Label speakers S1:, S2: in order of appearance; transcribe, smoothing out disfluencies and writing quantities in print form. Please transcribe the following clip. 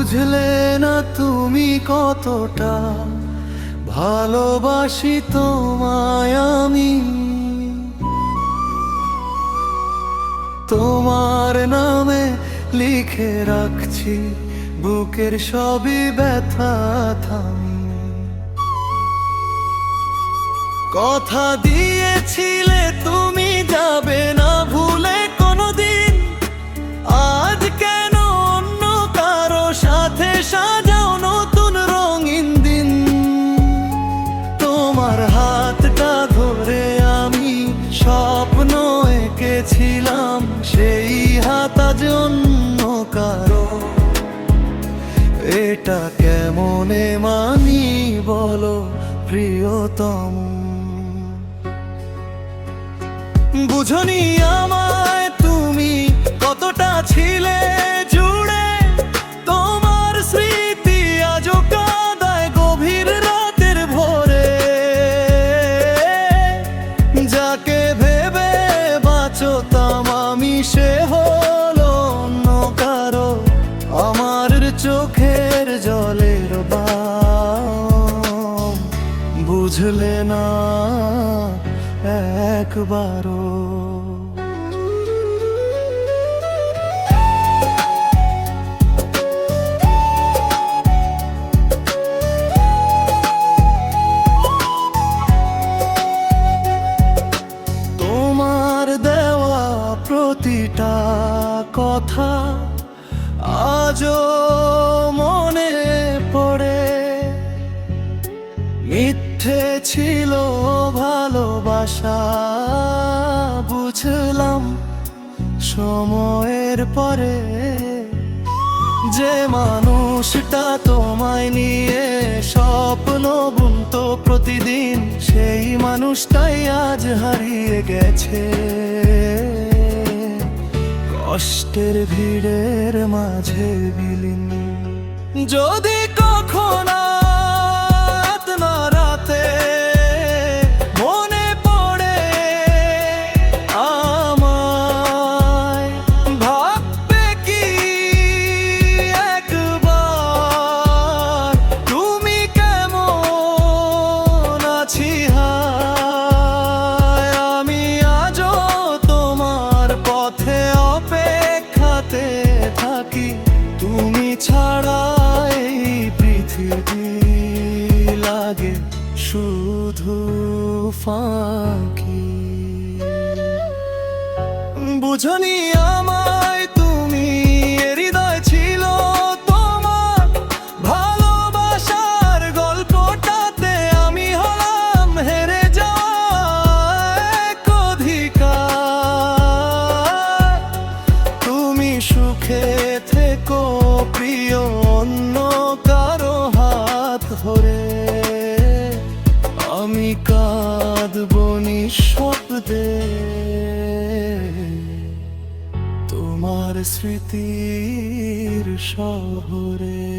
S1: বুঝলে না তুমি কতটা ভালোবাসি তোমায় আমি। তোমার নামে লিখে রাখছি বুকের সবই ব্যথা থামি। কথা দিয়েছিলে তুমি যাবে না ভুলে কোনোদিন, আজ কেন অন্য কারো সাথে সাজাও নতুন রঙিন দিন। তোমার হাতটা ধরে আমি স্বপ্ন এঁকেছিলাম, সেই হাত আজ অন্য কারো। এটা কেমনে মানি বলো প্রিয়তম? বুঝনি আমায় তুমি কতটা ছিলে জুড়ে, তোমার স্মৃতি আজও কাঁদায় গভীর রাতের ভোরে। যাকে ভেবে বাঁচতাম আমি সে হলো অন্য কারো, আমার চোখের জলের বাম। বুঝলে না একবারও? তোমার দেওয়া প্রতিটা কথা আজও মনে পড়ে। মিথ্যে ছিল ভালোবাসা বুঝলাম সময়ের পরে। যে মানুষটা তোমায় নিয়ে স্বপ্ন বুনতো প্রতিদিন, সেই মানুষটাই আজ হারিয়ে গেছে কষ্টের ভিড়ের মাঝে বিলীন। যদি কখনো রাতে মনে পড়ে আমায়, ভাববে কি একবার তুমি কেমন আছি হায়। আমি আজও তোমার পথে অপেক্ষাতে থাকি, তুমি ছাড়া এই পৃথিবী লাগে শুধু ফাঁকি। বুঝনি আমায় তুমি হৃদয় ছিল তোমার, ভালোবাসার গল্পটাতে আমি হলাম হেরে যাওয়া এক অধিকার। তুমি সুখে থেকো প্রিয় অন্য কারো হাত ধরে, আমি কাঁদবো নিঃশব্দে তোমার স্মৃতির শহরে।